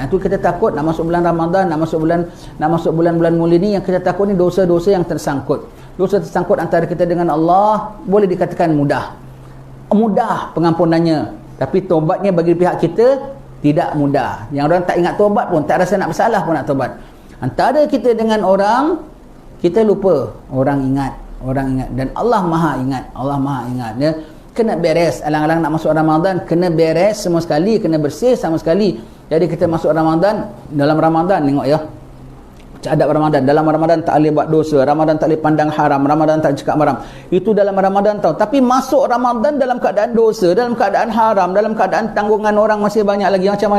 Itu kita takut nak masuk bulan Ramadan, nak masuk bulan-bulan mulia ni, yang kita takut ni dosa-dosa yang tersangkut. Dosa tersangkut antara kita dengan Allah boleh dikatakan mudah pengampunannya, tapi tobatnya bagi pihak kita tidak mudah. Yang orang tak ingat tobat pun, tak rasa nak bersalah pun nak tobat. Antara kita dengan orang, kita lupa, orang ingat dan Allah Maha ingat ya. Kena beres, alang-alang nak masuk Ramadan, kena beres semua sekali, kena bersih sama sekali. Jadi kita masuk Ramadan, dalam Ramadan tengok ya, adab Ramadan, dalam Ramadan tak boleh buat dosa, Ramadan tak boleh pandang haram, Ramadan tak cakap haram. Itu dalam Ramadan tahu. Tapi masuk Ramadan dalam keadaan dosa, dalam keadaan haram, dalam keadaan tanggungan orang masih banyak lagi, macam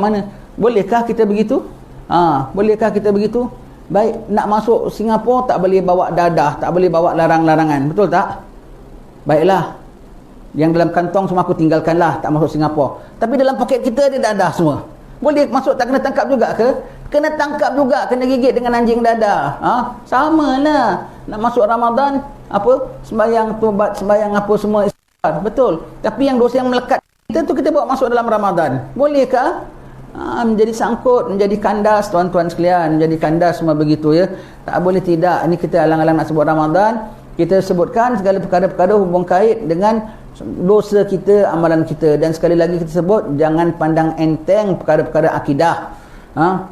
mana? Bolehkah kita begitu? Bolehkah kita begitu? Baik, nak masuk Singapura tak boleh bawa dadah, tak boleh bawa larang-larangan, betul tak? Baiklah, yang dalam kantong semua aku tinggalkanlah, tak masuk Singapura. Tapi dalam poket kita ada dadah semua. Boleh masuk, tak kena tangkap juga ke? Kena tangkap juga, kena gigit dengan anjing dadah. Sama lah. Nak masuk Ramadan, sembahyang tobat, sembahyang apa semua istighfar. Betul. Tapi yang dosa yang melekat kita tu kita bawa masuk dalam Ramadan. Bolehkah? Menjadi sangkut, menjadi kandas tuan-tuan sekalian, menjadi kandas semua begitu ya. Tak boleh tidak. Ini kita alang-alang nak sebut Ramadan, kita sebutkan segala perkara-perkara hubung kait dengan dosa kita, amalan kita. Dan sekali lagi kita sebut, jangan pandang enteng perkara-perkara akidah.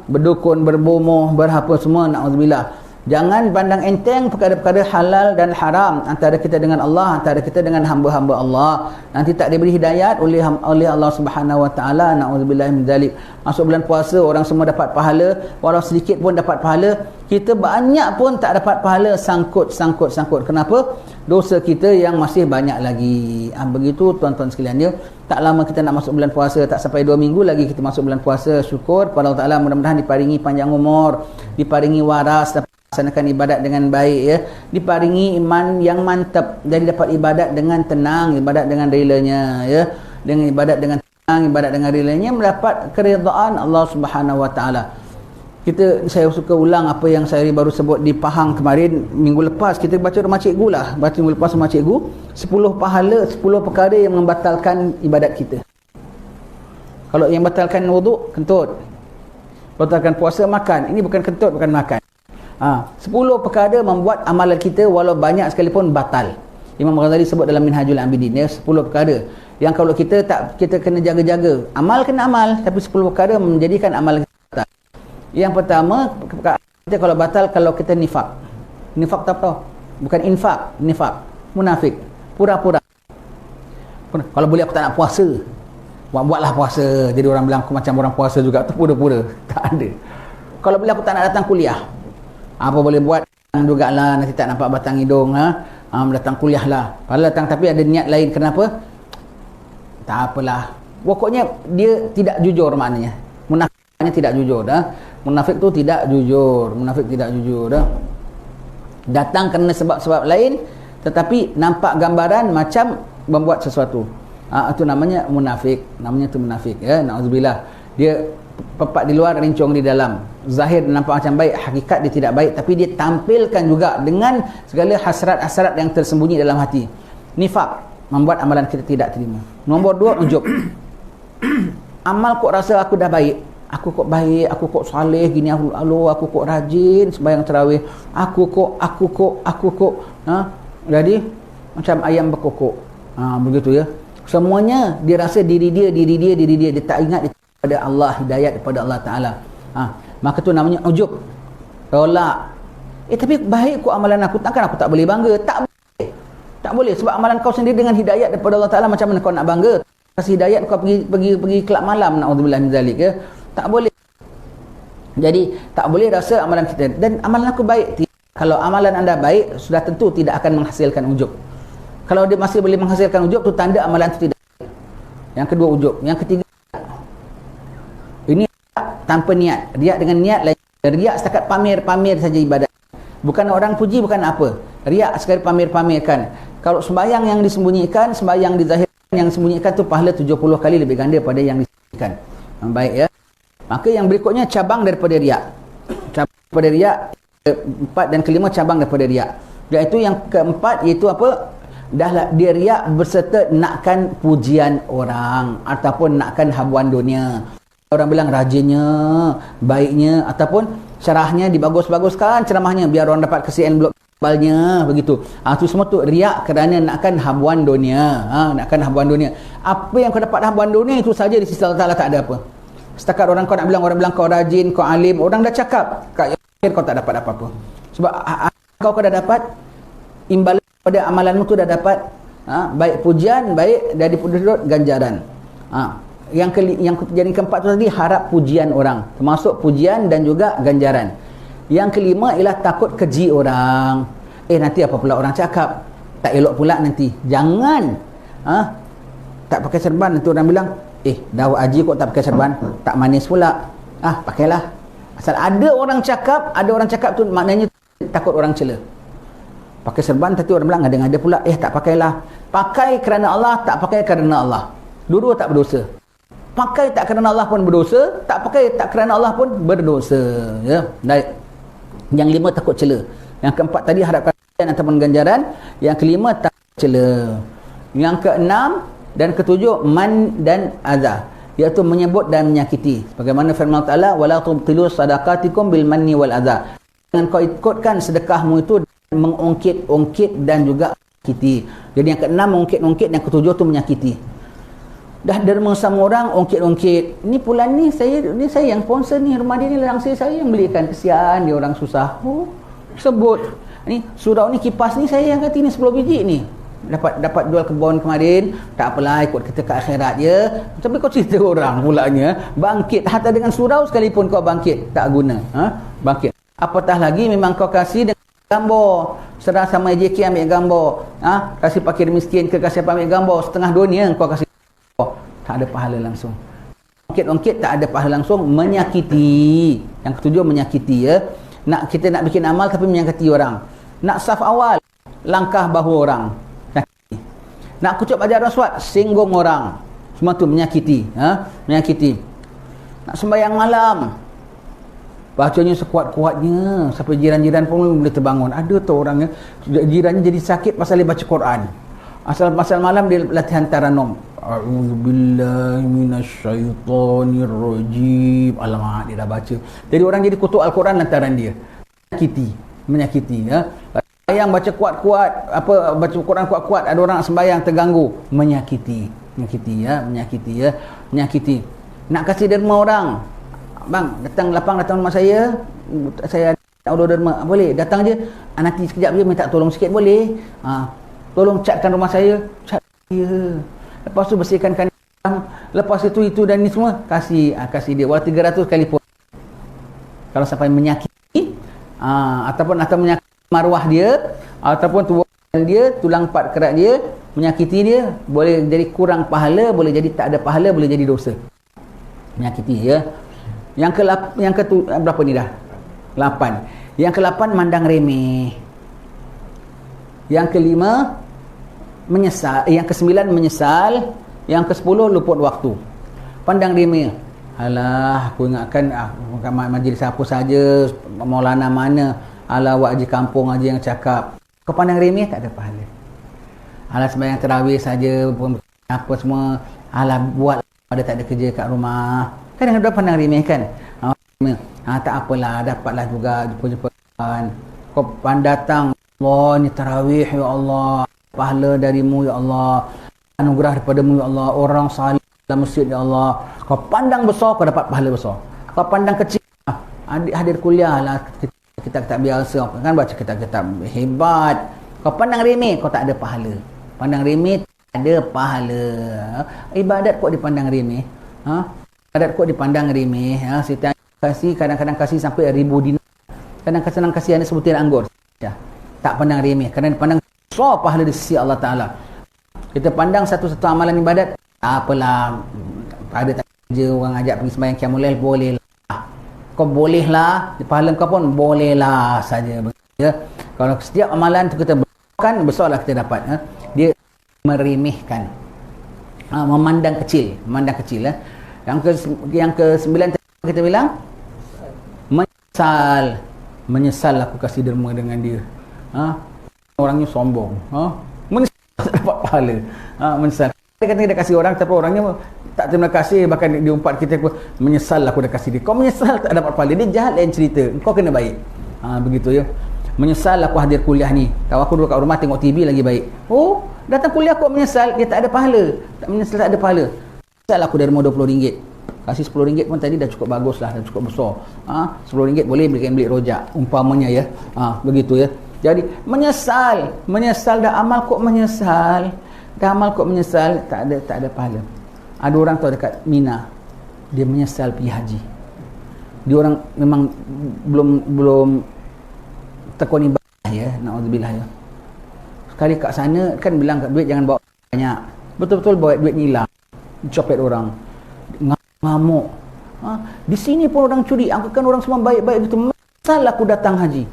Berdukun, berbomoh, berapa semua, na'udzubillah. Jangan pandang enteng perkara-perkara halal dan haram antara kita dengan Allah, antara kita dengan hamba-hamba Allah. Nanti tak diberi hidayat oleh Allah Subhanahu Wa Taala. Nauzubillah min zalik. Masuk bulan puasa orang semua dapat pahala, walau sedikit pun dapat pahala. Kita banyak pun tak dapat pahala, sangkut. Kenapa? Dosa kita yang masih banyak lagi. Begitu tuan-tuan sekalian dia. Tak lama kita nak masuk bulan puasa, tak sampai 2 minggu lagi kita masuk bulan puasa. Syukur pada Allah Taala, mudah-mudahan diparingi panjang umur, diparingi waras, laksanakan ibadat dengan baik ya, diparingi iman yang mantap, jadi dapat ibadat dengan tenang, ibadat dengan relanya ya, dengan ibadat dengan tenang, ibadat dengan relanya, mendapat keridaan Allah Subhanahu Wa Taala. Saya suka ulang apa yang saya baru sebut di Pahang kemarin, minggu lepas kita baca rumah cikgu lah, baca minggu lepas rumah cikgu, 10 pahala, 10 perkara yang membatalkan ibadat kita. Kalau yang batalkan wuduk, kentut. Batalkan puasa, makan. Ini bukan kentut, bukan makan. 10 perkara membuat amalan kita walau banyak sekalipun batal. Imam Ghazali sebut dalam Minhajul Abidin ya, 10 perkara yang kalau kita kena jaga-jaga. Amal kena amal, tapi 10 perkara menjadikan amalan kita batal. Yang pertama, kita kalau batal, kalau kita nifak. Nifak tak tahu? Bukan infak, nifak. Munafik, pura-pura. Kalau boleh aku tak nak puasa, buatlah puasa. Jadi orang bilang aku macam orang puasa juga, tu pura-pura. Tak ada. Kalau boleh aku tak nak datang kuliah, apa boleh buat jugalah, nanti tak nampak batang hidung datang kuliah lah, padahal datang tapi ada niat lain. Kenapa? Tak apalah, pokoknya dia tidak jujur. Maknanya munafiknya tidak jujur munafik tu tidak jujur datang kerana sebab-sebab lain tetapi nampak gambaran macam membuat sesuatu. Itu namanya munafik, ya. Nauzubillah. Dia pepat di luar, rincong di dalam. Zahir nampak macam baik, hakikat dia tidak baik, tapi dia tampilkan juga dengan segala hasrat-hasrat yang tersembunyi dalam hati. Nifak membuat amalan kita tidak terima. Nombor 2, ujub. Amal kok rasa aku dah baik, aku kok saleh gini, aku kok rajin sembahyang tarawih, aku kok jadi macam ayam berkokok. Begitu ya. Semuanya dia rasa diri dia tak ingat pada Allah, hidayat daripada Allah Ta'ala. Maka tu namanya ujub, tolak. Tapi baik kok amalan aku, takkan aku tak boleh bangga? Tak boleh sebab amalan kau sendiri dengan hidayat daripada Allah Ta'ala, macam mana kau nak bangga? Kasih hidayat kau pergi kelab malam, na'udzubillah min zalik ya. Tak boleh. Jadi tak boleh rasa amalan kita dan amalan aku baik. Kalau amalan anda baik, sudah tentu tidak akan menghasilkan ujub. Kalau dia masih boleh menghasilkan ujub, tu tanda amalan itu tidak baik. Yang kedua ujub. Yang ketiga, ini tanpa niat. Riak dengan niat lain. Riak setakat pamer saja ibadat. Bukan orang puji, bukan apa. Riak sekali pamer-pamerkan. Kalau sembahyang yang disembunyikan, sembahyang dizahirkan, yang disembunyikan tu pahala 70 kali lebih ganda pada yang disembunyikan. Baik ya. Maka yang berikutnya cabang daripada riak. Cabang daripada riak, 4 dan kelima cabang daripada riak. Iaitu yang keempat, iaitu apa? Dah dia riak berserta nakkan pujian orang ataupun nakkan habuan dunia. Orang bilang rajinnya, baiknya, ataupun cerahnya dibagus-baguskan ceramahnya biar orang dapat kasi envelope balnya, begitu. Itu semua tu riak kerana nakkan habuan dunia. Nakkan habuan dunia. Apa yang kau dapat habuan dunia itu saja di sisi Allah Ta'ala, tak ada apa. Setakat orang bilang kau rajin, kau alim, orang dah cakap, kau tak dapat apa-apa. Sebab kau dah dapat imbalan pada amalanmu tu, dah dapat baik pujian, baik dari sudut ganjaran. Yang jadi keempat tu tadi harap pujian orang, termasuk pujian dan juga ganjaran. Yang kelima ialah takut keji orang. Nanti apa pula orang cakap, tak elok pula nanti. Jangan tak pakai serban, nanti orang bilang Daud Haji kok tak pakai serban, tak manis pula. Pakailah. Asal ada orang cakap tu maknanya takut orang cela. Pakai serban tapi orang bilang ngada-ngada pula, tak pakailah. Pakai kerana Allah, tak pakai kerana Allah. Dua-dua tak berdosa. Pakai tak kerana Allah pun berdosa, tak pakai tak kerana Allah pun berdosa. Ya, baik. Yang lima takut cela. Yang keempat tadi harapkan ataupun ganjaran. Yang kelima takut cela. Yang keenam dan ketujuh man dan adza, iaitu menyebut dan menyakiti. Bagaimana firman Allah, wala tubtilu sadaqatikum bil manni wal adza. Jangan kau ikutkan sedekahmu itu mengungkit-ungkit dan juga menyakiti. Jadi yang keenam mengungkit-ungkit, yang ketujuh tu menyakiti. Dah derma sama orang, ungkit-ungkit. Ni bulan ni saya yang sponsor ni, rumah dia ni langsir saya yang belikan. Kesian dia orang susah. Sebut. Ni surau ni, kipas ni saya yang kata ni 10 biji ni. Dapat jual kebun kemarin, tak apalah, ikut kita ke akhirat je. Tapi kau cerita orang pulanya bangkit, hatta dengan surau sekalipun kau bangkit tak guna. Bangkit. Apatah lagi memang kau kasih dengan gambar. Serah sama JK ambil gambar. Kasih fakir miskin ke, kasih apa ambil gambar, setengah dunia kau kasih. Tak ada pahala langsung. Bangkit tak ada pahala langsung, menyakiti. Yang ketujuh menyakiti ya. Kita nak bikin amal tapi menyakiti orang. Nak saf awal, langkah bahu orang. Nak kucuk ajar rasuat, singgung orang. Semua tu menyakiti, menyakiti. Nak sembahyang malam, bacanya sekuat-kuatnya sampai jiran-jiran pun boleh terbangun. Ada tu orangnya jirannya jadi sakit pasal dia baca Quran. Pasal malam dia latihan taranum. A'udzubillahi minasyaitonirrajim. Alamak, dia dah baca. Jadi orang jadi kutuk Al-Quran lantaran dia. Menyakiti ya. Yang baca kuat-kuat, baca Quran kuat-kuat, ada orang sembahyang terganggu, menyakiti ya. Nak kasih derma orang, bang datang rumah saya order derma, boleh datang je, nanti sekejap je minta tolong sikit boleh, tolong catkan rumah saya, cat dia, lepas tu bersihkan kandang, lepas itu dan ni semua kasih dia walau 300 kali pun. Kalau sampai menyakiti ataupun menyakiti maruah dia, ataupun tulang empat kerat dia, menyakiti dia, boleh jadi kurang pahala, boleh jadi tak ada pahala, boleh jadi dosa. Menyakiti ya. Yang berapa ni dah? 8. Yang ke-8 mandang remeh. Yang ke-5 menyesal. Yang ke-9 menyesal. Yang ke-10 luput waktu. Pandang remeh. Alah, aku ingatkan majlis apa saja, Maulana mana, alah wak je kampung aja yang cakap. Kau pandang remeh, tak ada pahala. Alah sembahyang tarawih saja pun apa semua, alah buat ada tak ada kerja kat rumah. Kadang-kadang pandang remeh kan. Tak apalah, dapatlah juga jumpa kan. Kau datang, Allah ni tarawih ya Allah, pahala darimu ya Allah, anugerah daripada-Mu ya Allah, orang salih dalam masjid ya Allah. Kau pandang besar, kau dapat pahala besar. Kau pandang kecil, hadir kuliah lah, kitab-kitab biasa kan, baca kitab-kitab hebat. Kau pandang remeh, kau tak ada pahala. Pandang remeh, tak ada pahala. Ibadat kok dipandang remeh? Ibadat kok dipandang remeh? Kita kasih, kadang-kadang kasih sampai 1000 dinar. Kadang-kadang kasih anda sebutir anggur. Tak pandang remeh, kerana dipandang besar pahala di sisi Allah Ta'ala. Kita pandang satu-satu amalan ibadat, apalah, ada tak kerja, orang ajak pergi sembahyang qiyamul lail, boleh lah. Kau boleh lah, pahala kau pun boleh lah saja. Ya. Kalau setiap amalan tu kita berkan, besarlah kita dapat. Dia meremehkan, memandang kecil. Yang ke-9 kita bilang menyesal aku kasih derma dengan dia. Orangnya sombong. Menyesal tak dapat pahala. Menyesal. Kita kata kita kasih orang, tapi orangnya tak terima kasih, bahkan diumpat kita pun, menyesal aku dah kasih dia. Kau menyesal tak dapat pahala, dia jahat lain cerita, kau kena baik. Begitu ya. Menyesal aku hadir kuliah ni, tahu aku duduk kat rumah tengok TV lagi baik. Oh, datang kuliah kau menyesal, dia tak ada pahala. Menyesal tak ada pahala. Menyesal aku derma RM20, kasih RM10 pun tadi dah cukup bagus lah, dah cukup besar. RM10 boleh beli rojak umpamanya ya. Begitu ya. Jadi menyesal dah amal kok menyesal. Tak ada pahala. Ada orang tu dekat Mina, dia menyesal pergi haji. Dia orang memang belum tekun ibadah ya, naudzubillah ya. Sekali kat sana kan bilang duit jangan bawa banyak. Betul-betul bawa duit hilang, copet orang, ngamuk. Di sini pun orang curi, angkatkan orang semua baik-baik gitu. Menyesal aku datang haji.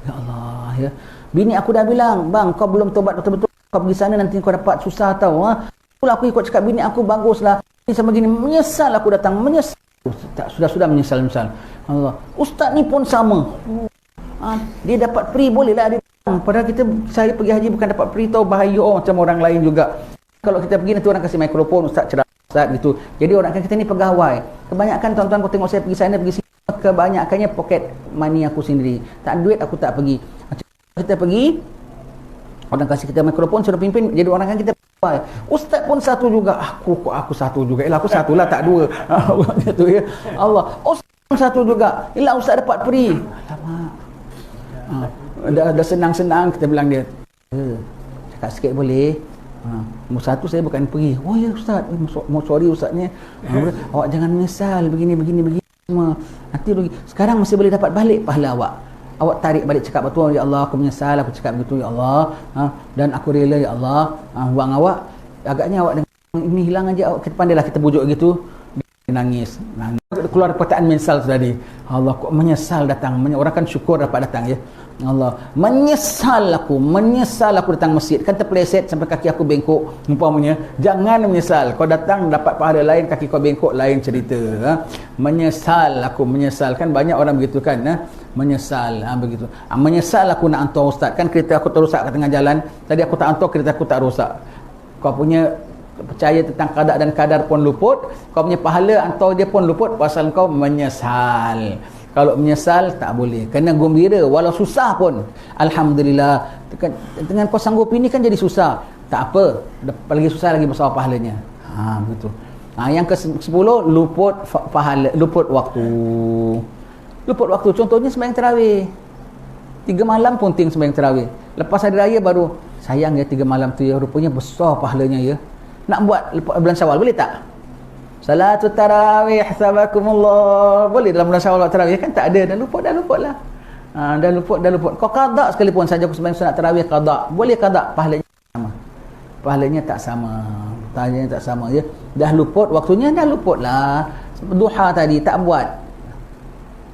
Ya Allah ya. Bini aku dah bilang, bang kau belum tobat betul-betul, kau pergi sana nanti kau dapat susah tau. Aku ikut cakap bini aku baguslah. Ini sama gini, menyesal aku datang, menyesal. Sudah menyesal. Allah. Ustaz ni pun sama. Dia dapat free bolehlah dia. Padahal saya pergi haji bukan dapat free tau, bahaya macam orang lain juga. Kalau kita pergi nanti orang kasih mikrofon, ustaz cerah ustaz gitu. Jadi orang kita ni pegawai. Kebanyakan tuan-tuan kau tengok saya pergi sana pergi sini, kebanyakannya pocket money aku sendiri. Tak duit aku tak pergi. Kita pergi, orang kasih kita mikrofon suruh pimpin, jadi orang kan kita pegawai. Ustaz pun satu juga. Aku satu juga. Aku satulah tak dua. Gitu ya. Allah. Ustaz pun satu juga. Ustaz dapat free. Alamak. Dah senang-senang kita bilang dia, cakap sikit boleh? Nombor satu saya bukan pergi. Oh ya ustaz, sorry ustaz ni. Awak jangan menyesal begini semua. Nanti rugi. Sekarang masih boleh dapat balik pahala awak. Awak tarik balik cakap betul, ya Allah aku menyesal, aku cakap begitu ya Allah, dan aku rela ya Allah. Buang awak. Agaknya awak dengan ini hilang aja, awak kita pandailah kita bujuk gitu. Dia nangis. Keluar perkataan menyesal tadi. Allah kok menyesal datang. Orang kan syukur dapat datang ya. Allah, menyesal aku datang masjid, kan terpeleset sampai kaki aku bengkok umpamanya. Jangan menyesal, kau datang dapat pahala lain, kaki kau bengkok lain cerita. Menyesal aku, menyesal, kan banyak orang begitu kan, menyesal, begitu. Menyesal aku nak hantar ustaz, kan kereta aku terosak kat tengah jalan, tadi aku tak hantar, kereta aku tak rosak. Kau punya percaya tentang qada dan kadar pun luput, kau punya pahala hantar dia pun luput pasal kau menyesal. Kalau menyesal tak boleh, kena gembira walau susah pun. Alhamdulillah, dengan kau sanggup ini kan jadi susah, tak apa, lagi susah lagi besar pahalanya. Begitu. Yang ke-10, luput pahala, luput waktu. Contohnya sembahyang tarawih, 3 malam pun ting sembahyang tarawih, lepas hari raya baru sayang ya 3 malam tu ya, rupanya besar pahalanya ya. Nak buat bulan Syawal boleh tak? Salatul tarawih sabakumullah boleh dalam bulan Syawal tarawih kan? Tak ada, dah luput lah. Dah luput. Kau qada sekalipun saja aku sembahyang sunat tarawih qada, boleh qada, pahalanya tak sama ya. Dah luput waktunya, dah luput lah. Duha tadi tak buat,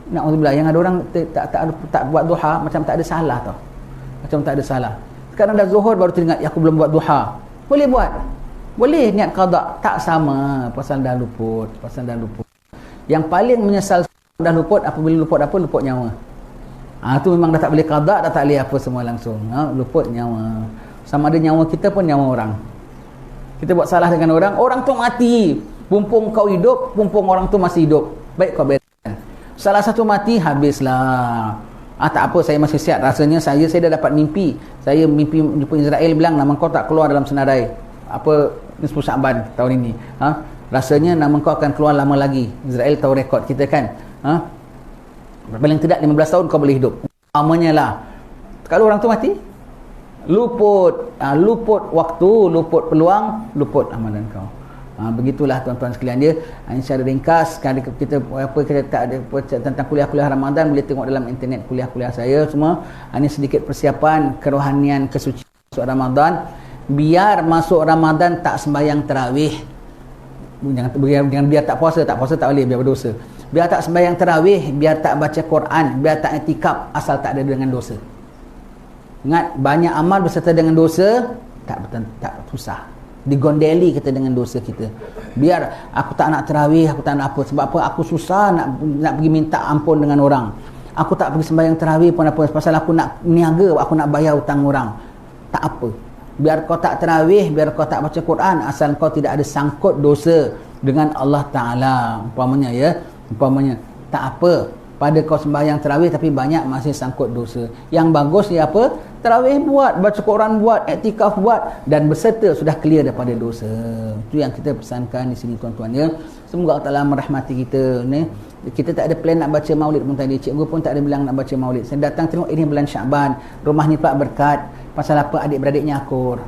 na'udzubillah, yang ada orang tak buat duha macam tak ada salah tau, macam tak ada salah. Sekarang dah zuhur baru teringat, aku belum buat duha, boleh buat, boleh niat qada, tak sama pasal dah luput. Yang paling menyesal dah luput apabila luput nyawa. Tu memang dah tak boleh qada, dah tak boleh apa semua langsung. Luput nyawa. Sama ada nyawa kita pun nyawa orang. Kita buat salah dengan orang tu mati, pumpung kau hidup, pumpung orang tu masih hidup. Baik kau bereskan. Salah satu mati, habislah. Tak apa, saya masih sihat. Rasanya saya dah dapat mimpi. Saya mimpi jumpa Israel bilang nama kau tak keluar dalam senarai nisfu Sya'ban tahun ini. Rasanya nama kau akan keluar lama lagi. Israel tahu rekod kita kan. Paling tidak 15 tahun kau boleh hidup. Amanya lah. Kalau orang tu mati, luput waktu, luput peluang, luput amalan kau. Begitulah tuan-tuan sekalian dia. Ini secara ringkas, kalau kita tak ada tentang kuliah-kuliah Ramadan, boleh tengok dalam internet kuliah-kuliah saya semua. Ini sedikit persiapan kerohanian kesucian masuk Ramadan. Biar masuk Ramadan tak sembahyang tarawih. Jangan biar tak puasa tak boleh, biar berdosa. Biar tak sembahyang tarawih, biar tak baca Quran, biar tak iktikaf, asal tak ada dengan dosa. Ingat, banyak amal berserta dengan dosa, tak susah. Digondeli kita dengan dosa kita. Biar aku tak nak tarawih, aku tak nak apa. Sebab apa? Aku susah nak pergi minta ampun dengan orang. Aku tak pergi sembahyang tarawih pun apa. Pasal aku nak niaga, aku nak bayar hutang orang. Tak apa. Biar kau tak tarawih, biar kau tak baca Quran, asal kau tidak ada sangkut dosa dengan Allah Ta'ala. Umpamanya tak apa, pada kau sembahyang tarawih tapi banyak masih sangkut dosa. Yang bagus dia apa? Tarawih buat, baca Quran buat, iktikaf buat, dan berserta sudah clear daripada dosa. Itu yang kita pesankan di sini tuan-tuan ya. Semoga Allah Ta'ala merahmati kita ni. Kita tak ada plan nak baca maulid pun tadi. Cikgu pun tak ada bilang nak baca maulid. Saya datang tengok ini bulan Sya'ban, rumah ni pula berkat. Pasal apa? Adik-beradiknya akur.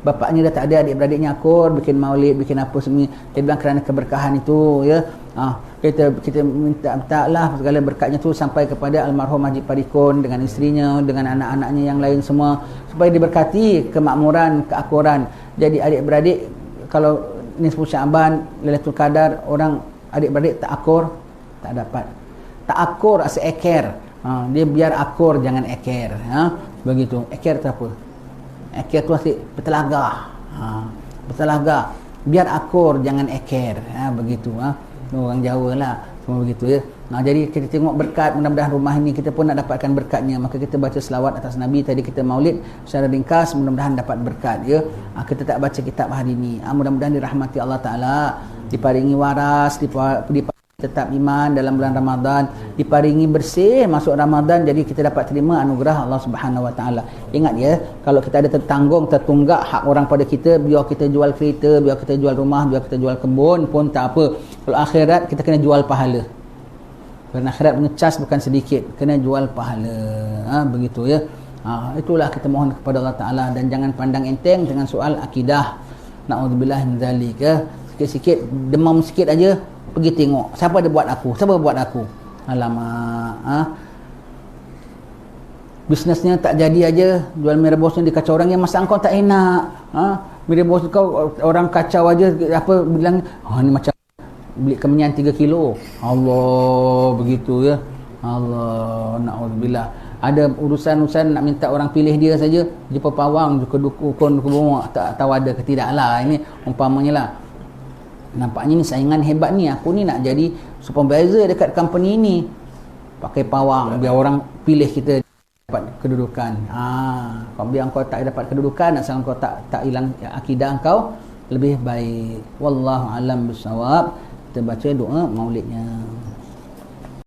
Bapaknya dah tak ada, adik-beradiknya akur, bikin maulid, bikin apa semua. Dia bilang kerana keberkahan itu ya. Kita minta lah segala berkatnya tu sampai kepada almarhum Haji Parikun dengan isterinya, dengan anak-anaknya yang lain semua, supaya diberkati kemakmuran, keakuran. Jadi adik-beradik kalau nisfu Sya'ban, Lailatul Qadar, orang adik-beradik tak akur, tak dapat. Tak akur seeker. Dia biar akur, jangan eker. Begitu. Eker tu apa? Eker tu asyik bertelagah. Bertelagah. Biar akur, jangan eker. Begitu. Orang Jawa lah. Semua begitu ya. Jadi kita tengok berkat, mudah-mudahan rumah ini kita pun nak dapatkan berkatnya. Maka kita baca selawat atas Nabi. Tadi kita maulid secara ringkas, mudah-mudahan dapat berkat ya. Kita tak baca kitab hari ini. Mudah-mudahan dirahmati Allah Ta'ala, diparingi waras, tetap iman dalam bulan Ramadan, diparingi bersih masuk Ramadan, jadi kita dapat terima anugerah Allah Subhanahu Wa Taala. Ingat ya, kalau kita ada tertunggak hak orang pada kita, biar kita jual kereta, biar kita jual rumah, biar kita jual kebun pun tak apa. Kalau akhirat kita kena jual pahala. Kerana akhirat punya cas bukan sedikit, kena jual pahala. Begitu ya. Itulah kita mohon kepada Allah Ta'ala, dan jangan pandang enteng dengan soal akidah. Na'udzubillah min zalik ya. Sikit-sikit demam sikit aja pergi tengok siapa dia buat aku, siapa buat aku. Alamak. Bisnesnya tak jadi aja, jual mi rebus ni dikacau orang yang masa kau tak enak. Mi rebus kau orang kacau aja, apa bilang ni macam beli kemenyan 3 kilo. Allah, begitu ya. Allah, na'udzubillah. Ada urusan-urusan nak minta orang pilih dia saja, jumpa pawang, jumpa dukun, tak tahu ada ke tidak lah. Ini umpamanya lah. Nampaknya ni saingan hebat ni, aku ni nak jadi supervisor dekat company ni. Pakai pawang, biar orang pilih kita dapat kedudukan. Kalau biar kau tak dapat kedudukan, asal kau tak hilang akidah kau, lebih baik. Wallahu alam bisawab. Kita baca doa maulidnya.